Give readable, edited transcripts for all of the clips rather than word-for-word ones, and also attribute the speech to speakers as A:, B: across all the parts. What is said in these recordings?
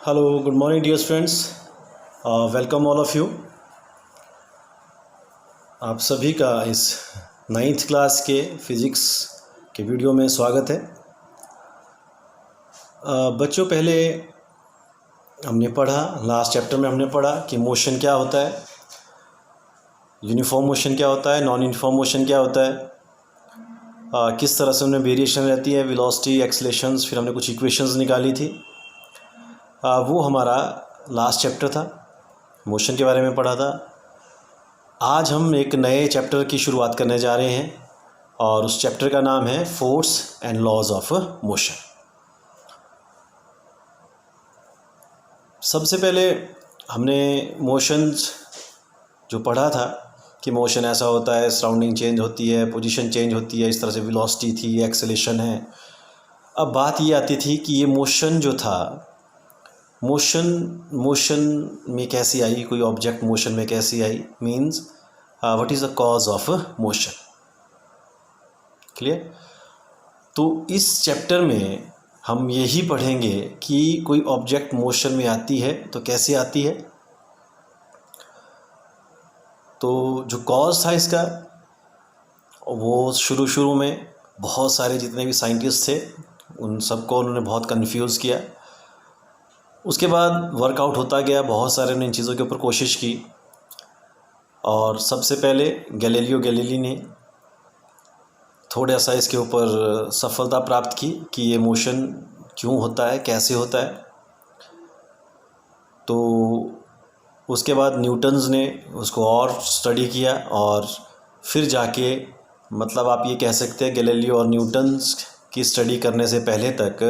A: Hello good morning dear friends. Welcome all of you. आप सभी का इस 9th क्लास के फिज़िक्स के वीडियो में स्वागत है। बच्चों, पहले हमने पढ़ा, लास्ट चैप्टर में हमने पढ़ा कि मोशन क्या होता है, यूनिफॉर्म मोशन क्या होता है, नॉन यूनिफॉर्म मोशन क्या होता है, किस तरह से उनमें वेरिएशन रहती है, वेलोसिटी, एक्सेलरेशंस, फिर हमने कुछ इक्वेशंस निकाली थी। वो हमारा लास्ट चैप्टर था, मोशन के बारे में पढ़ा था। आज हम एक नए चैप्टर की शुरुआत करने जा रहे हैं और उस चैप्टर का नाम है force and laws of motion. सबसे पहले हमने मोशंस जो पढ़ा था कि मोशन ऐसा होता है, सराउंडिंग चेंज होती है, पोजीशन चेंज होती है, इस तरह से वेलोसिटी थी, एक्सेलरेशन है। अब बात ये आती थी कि ये मोशन जो था, मोशन में कैसी आई, कोई ऑब्जेक्ट मोशन में कैसी आई, means what is the cause of motion. Clear? तो इस चैप्टर में हम यही पढ़ेंगे कि कोई ऑब्जेक्ट मोशन में आती है तो कैसे आती है। तो जो कॉज था इसका, वो शुरू में बहुत सारे जितने भी साइंटिस्ट थे उन सबको उन्होंने बहुत कंफ्यूज किया। उसके बाद वर्कआउट होता गया, बहुत सारे ने इन चीज़ों के ऊपर कोशिश की और सबसे पहले गैलीलियो गैलीली ने थोड़ा सा इसके ऊपर सफलता प्राप्त की कि ये मोशन क्यों होता है, कैसे होता है। तो उसके बाद न्यूटन्स ने उसको और स्टडी किया और फिर जाके, मतलब आप ये कह सकते हैं गैलीलियो और न्यूटन्स की स्टडी करने से पहले तक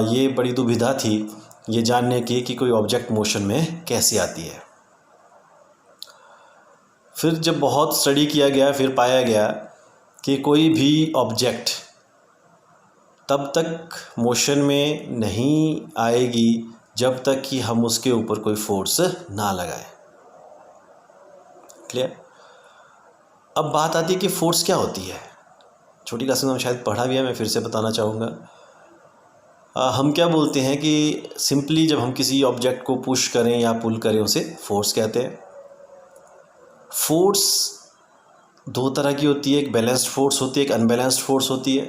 A: ये बड़ी दुविधा थी ये जानने की कि कोई ऑब्जेक्ट मोशन में कैसे आती है। फिर जब बहुत स्टडी किया गया, फिर पाया गया कि कोई भी ऑब्जेक्ट तब तक मोशन में नहीं आएगी जब तक कि हम उसके ऊपर कोई फोर्स ना लगाएं। क्लियर? अब बात आती है कि फोर्स क्या होती है। छोटी क्लास में शायद पढ़ा भी है, मैं फिर से बताना चाहूँगा। हम क्या बोलते हैं कि सिंपली जब हम किसी ऑब्जेक्ट को पुश करें या पुल करें उसे फोर्स कहते हैं। फोर्स दो तरह की होती है, एक बैलेंस्ड फोर्स होती है, एक अनबैलेंस्ड फोर्स होती है।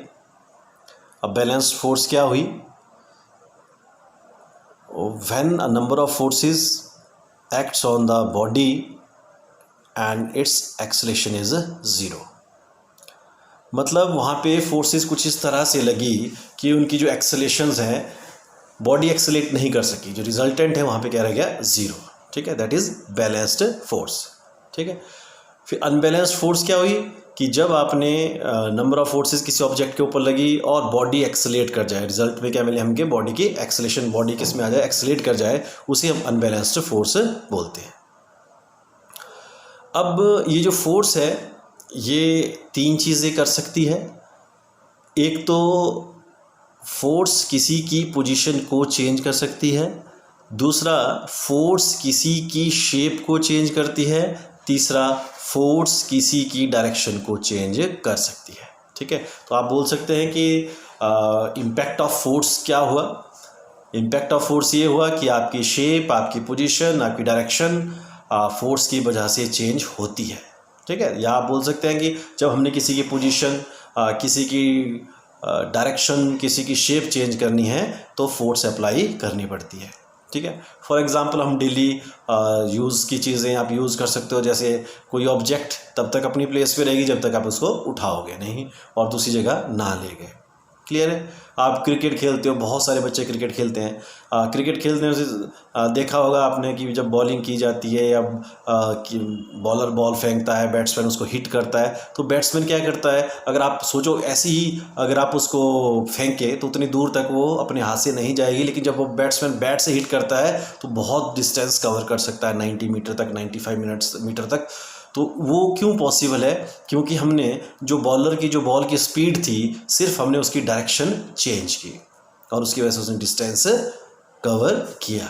A: अब बैलेंस्ड फोर्स क्या हुई? When a number of forces acts on the body and it's acceleration is 0। मतलब वहाँ पे फोर्सेस कुछ इस तरह से लगी कि उनकी जो एक्सेलरेशंस हैं, बॉडी एक्सेलेट नहीं कर सकी, जो रिजल्टेंट है वहाँ पे क्या रह गया? 0। ठीक है, दैट इज़ बैलेंस्ड फोर्स। ठीक है। फिर अनबैलेंस्ड फोर्स क्या हुई कि जब आपने नंबर ऑफ फोर्सेस किसी ऑब्जेक्ट के ऊपर लगी और बॉडी एक्सेलेट कर जाए, रिजल्ट में क्या मिले हमके? बॉडी की एक्सेलेशन, बॉडी किस में आ जाए? एक्सेलेट कर जाए, उसे हम अनबैलेंस्ड फोर्स बोलते हैं। अब ये जो फोर्स है ये तीन चीज़ें कर सकती है। एक तो फोर्स किसी की पोजीशन को चेंज कर सकती है, दूसरा फोर्स किसी की शेप को चेंज करती है, तीसरा फोर्स किसी की डायरेक्शन को चेंज कर सकती है। ठीक है, तो आप बोल सकते हैं कि इम्पैक्ट ऑफ फोर्स क्या हुआ? इम्पैक्ट ऑफ फोर्स ये हुआ कि आपकी शेप, आपकी पोजीशन, आपकी डायरेक्शन फोर्स की वजह से चेंज होती है। ठीक है, या आप बोल सकते हैं कि जब हमने किसी की पोजीशन, किसी की डायरेक्शन, किसी की शेप चेंज करनी है तो फोर्स अप्लाई करनी पड़ती है। ठीक है, फॉर एग्जांपल हम डेली यूज़ की चीज़ें आप यूज़ कर सकते हो। जैसे कोई ऑब्जेक्ट तब तक अपनी प्लेस पे रहेगी जब तक आप उसको उठाओगे नहीं और दूसरी जगह ना ले गए। क्लियर है? आप क्रिकेट खेलते हो, बहुत सारे बच्चे क्रिकेट खेलते हैं। क्रिकेट खेलने से देखा होगा आपने कि जब बॉलिंग की जाती है या बॉलर बॉल फेंकता है, बैट्समैन उसको हिट करता है, तो बैट्समैन क्या करता है? अगर आप सोचो ऐसे ही अगर आप उसको फेंके तो उतनी दूर तक वो अपने हाथ से नहीं जाएगी, लेकिन जब वो बैट्समैन बैट से हिट करता है तो बहुत डिस्टेंस कवर कर सकता है, 90 मीटर तक, 95 मीटर तक। तो वो क्यों पॉसिबल है? क्योंकि हमने जो बॉलर की जो बॉल की स्पीड थी, सिर्फ हमने उसकी डायरेक्शन चेंज की और उसकी वजह से उसने डिस्टेंस कवर किया।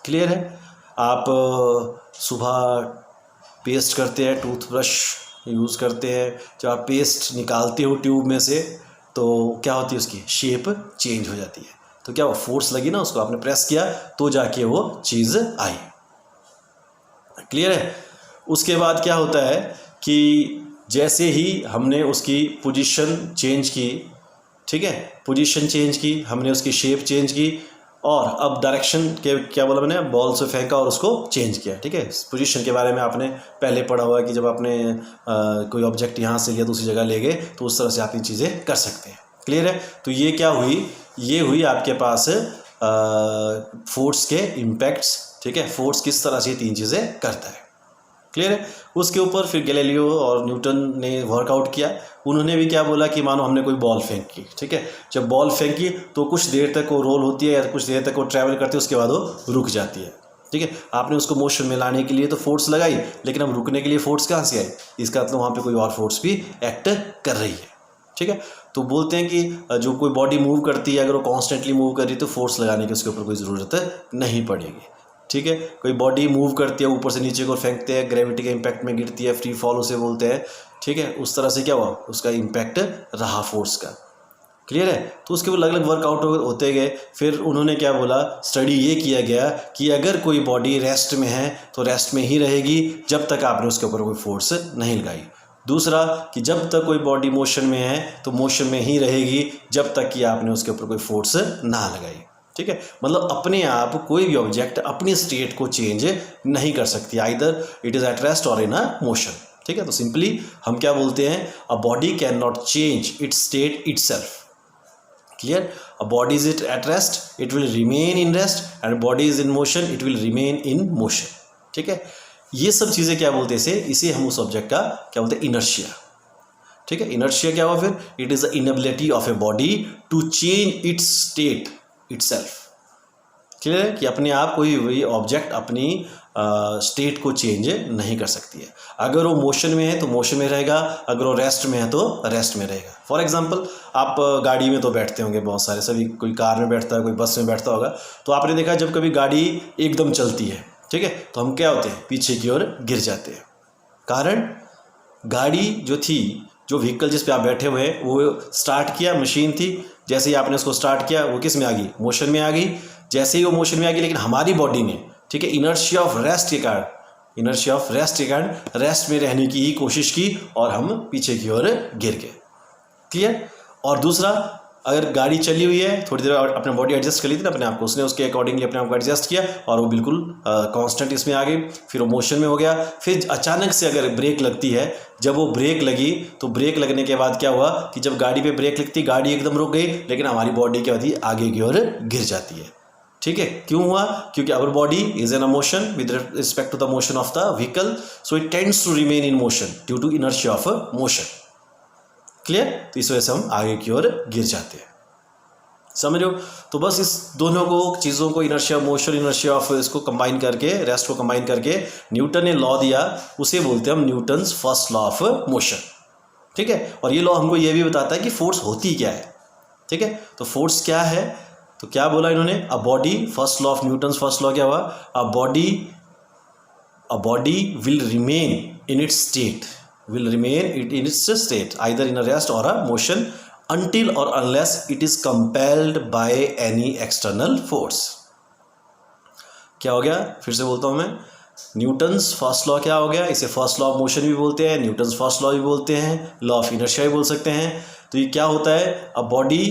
A: क्लियर है? आप सुबह पेस्ट करते हैं, टूथब्रश यूज़ करते हैं, जब आप पेस्ट निकालते हो ट्यूब में से तो क्या होती है? उसकी शेप चेंज हो जाती है। तो क्या हुआ, फोर्स लगी ना, उसको आपने प्रेस किया तो जाके वो चीज़ आई। क्लियर है। उसके बाद क्या होता है कि जैसे ही हमने उसकी पोजीशन चेंज की, ठीक है, पोजीशन चेंज की, हमने उसकी शेप चेंज की, और अब डायरेक्शन के क्या बोला मैंने, बॉल से फेंका और उसको चेंज किया, ठीक है। पोजीशन के बारे में आपने पहले पढ़ा हुआ कि जब आपने कोई ऑब्जेक्ट यहाँ से लिया दूसरी जगह ले गए तो उस तरह से आप ये चीज़ें कर सकते हैं। क्लियर है। तो ये क्या हुई, ये हुई आपके पास फोर्स के इम्पैक्ट्स, ठीक है, फोर्स किस तरह से ये तीन चीज़ें करता है। क्लियर है। उसके ऊपर फिर गैलीलियो और न्यूटन ने वर्कआउट किया। उन्होंने भी क्या बोला कि मानो हमने कोई बॉल फेंकी, ठीक है, जब बॉल फेंकी तो कुछ देर तक वो रोल होती है या कुछ देर तक वो ट्रैवल करती है, उसके बाद वो रुक जाती है, ठीक है। आपने उसको मोशन में लाने के लिए तो फोर्स लगाई, लेकिन अब रुकने के लिए फोर्स कहाँ से आई, इसका मतलब वहाँ पर कोई और फोर्स भी एक्ट कर रही है, ठीक है। तो बोलते हैं कि जो कोई बॉडी मूव करती है, अगर वो कॉन्स्टेंटली मूव कर रही है तो फोर्स लगाने की उसके ऊपर कोई ज़रूरत नहीं पड़ेगी, ठीक है। कोई बॉडी मूव करती है, ऊपर से नीचे को फेंकते हैं, ग्रेविटी के इम्पैक्ट में गिरती है, फ्री फॉल उसे बोलते हैं, ठीक है। उस तरह से क्या हुआ, उसका इम्पैक्ट रहा फोर्स का। क्लियर है। तो उसके अलग अलग वर्कआउट होते गए। फिर उन्होंने क्या बोला, स्टडी ये किया गया कि अगर कोई बॉडी रेस्ट में है तो रेस्ट में ही रहेगी जब तक आपने उसके ऊपर कोई फोर्स नहीं लगाई। दूसरा कि जब तक कोई बॉडी मोशन में है तो मोशन में ही रहेगी जब तक कि आपने उसके ऊपर कोई फोर्स ना लगाई, ठीक है। मतलब अपने आप कोई भी ऑब्जेक्ट अपनी स्टेट को चेंज नहीं कर सकती, either it is at rest और इन अ मोशन, ठीक है। तो सिंपली हम क्या बोलते हैं, a body can not change its state itself. Clear. A body is it at rest, it will remain in rest, and body is in motion, it will remain in motion, ठीक है। ये सब चीज़ें क्या बोलते हैं, इसे हम उस ऑब्जेक्ट का क्या बोलते हैं, इनर्शिया, ठीक है। इनर्शिया क्या हुआ फिर, it is the inability of a body to change its state itself. Clear है कि अपने आप कोई भी ऑब्जेक्ट अपनी स्टेट को चेंज नहीं कर सकती है। अगर वो मोशन में है तो मोशन में रहेगा, अगर वो रेस्ट में है तो रेस्ट में रहेगा। फॉर एग्जांपल, आप गाड़ी में तो बैठते होंगे बहुत सारे, सभी, कोई कार में बैठता है, कोई बस में बैठता होगा, तो आपने देखा जब कभी गाड़ी एकदम चलती है, ठीक है, तो हम क्या होते हैं, पीछे की ओर गिर जाते हैं। कारण, गाड़ी जो थी, जो व्हीकल जिस पे आप बैठे हुए हैं, वो स्टार्ट किया, मशीन थी, जैसे ही आपने उसको स्टार्ट किया वो किस में आ गई, मोशन में आ गई। जैसे ही वो मोशन में आ गई, लेकिन हमारी बॉडी ने, ठीक है, इनर्शिया ऑफ रेस्ट के कारण रेस्ट में रहने की ही कोशिश की और हम पीछे की ओर गिर गए। क्लियर। और दूसरा, अगर गाड़ी चली हुई है, थोड़ी देर अपने बॉडी एडजस्ट कर ली थी ना अपने आप को, उसने उसके अकॉर्डिंगली अपने आप को एडजस्ट किया और वो बिल्कुल कांस्टेंट इसमें आ गई, फिर वो मोशन में हो गया। फिर अचानक से अगर ब्रेक लगती है, जब वो ब्रेक लगी तो ब्रेक लगने के बाद क्या हुआ कि जब गाड़ी पे ब्रेक लगती, गाड़ी एकदम रुक गई, लेकिन हमारी बॉडी क्या होती है, आगे की ओर गिर जाती है, ठीक है। क्यों हुआ, क्योंकि our body is in a motion with respect to the motion of the vehicle, so it tends to remain in motion due to inertia of motion. Clear. तो इस वजह से हम आगे की ओर गिर जाते हैं, समझ लो। तो बस इस दोनों को चीज़ों को, इनर्शिया मोशन, इनर्शिया ऑफ, इसको कंबाइन करके, रेस्ट को कंबाइन करके न्यूटन ने लॉ दिया, उसे बोलते हैं हम Newton's first law of motion, ठीक है। और ये लॉ हमको ये भी बताता है कि फोर्स होती क्या है, ठीक है। तो फोर्स क्या है, तो क्या बोला इन्होंने, a body, first law of Newton's first law क्या हुआ, a body will remain in its state, either in a rest or a motion until or unless it is compelled by any external force। क्या हो गया, फिर से बोलता हूं मैं, न्यूटन्स फर्स्ट लॉ क्या हो गया, इसे फर्स्ट लॉ ऑफ मोशन भी बोलते हैं, न्यूटन्स फर्स्ट लॉ भी बोलते हैं, लॉ ऑफ इनर्शिया भी बोल सकते हैं। तो ये क्या होता है, a body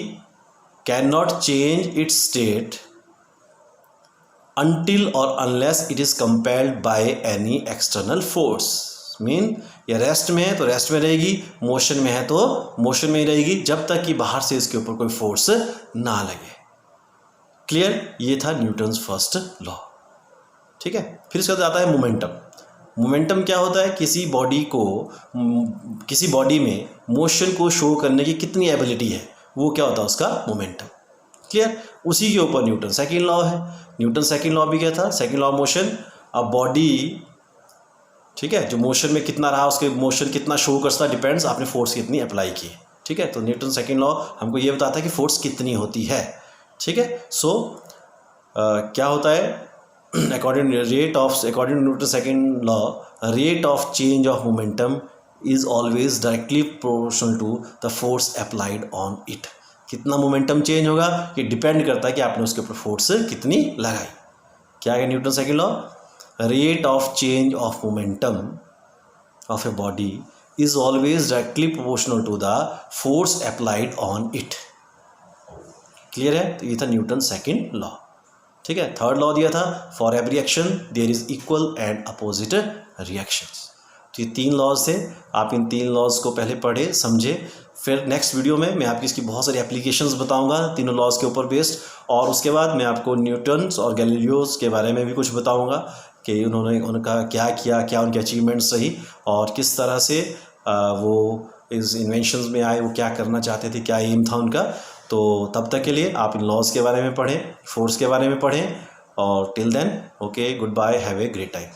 A: can not change its state until or unless it is compelled by any external force। Mean ये रेस्ट में है तो रेस्ट में रहेगी, मोशन में है तो मोशन में ही रहेगी, जब तक कि बाहर से इसके ऊपर कोई फोर्स ना लगे। क्लियर। ये था न्यूटन्स फर्स्ट लॉ, ठीक है। फिर इसके बाद आता है मोमेंटम। मोमेंटम क्या होता है, किसी बॉडी में मोशन को शो करने की कितनी एबिलिटी है, वो क्या होता है उसका मोमेंटम। क्लियर। उसी के ऊपर न्यूटन सेकंड लॉ है। न्यूटन सेकंड लॉ भी क्या था, second law of motion, a body, ठीक है, जो मोशन में कितना रहा, उसके मोशन कितना शो करता है, डिपेंड्स आपने फोर्स कितनी अप्लाई की, ठीक है। तो न्यूटन सेकंड लॉ हमको ये बताता है कि फोर्स कितनी होती है, ठीक है। सो क्या होता है, according to Newton second law, rate of change of momentum is always directly proportional to the force applied on it. कितना मोमेंटम चेंज होगा ये डिपेंड करता है कि आपने उसके ऊपर फोर्स कितनी लगाई। क्या है Newton second law? Rate of change of momentum of a body is always directly proportional to the force applied on it. Clear है? तो ये था न्यूटन सेकंड लॉ। ठीक है, थर्ड लॉ दिया था for every action there is equal and opposite reactions. तो ये 3 लॉज थे, आप इन 3 लॉज को पहले पढ़े समझे। फिर नेक्स्ट वीडियो में मैं आपकी इसकी बहुत सारी एप्लीकेशंस बताऊंगा तीनों लॉज के ऊपर बेस्ड, और उसके बाद मैं आपको न्यूटन्स और गैलीलियोस के बारे में भी कुछ बताऊंगा कि उन्होंने उनका क्या किया, क्या उनके अचीवमेंट्स रही और किस तरह से वो इस इन्वेंशंस में आए, वो क्या करना चाहते थे, क्या एम था उनका। तो तब तक के लिए आप इन लॉज के बारे में पढ़ें, फोर्स के बारे में पढ़ें, और till then okay, good bye, have a great time.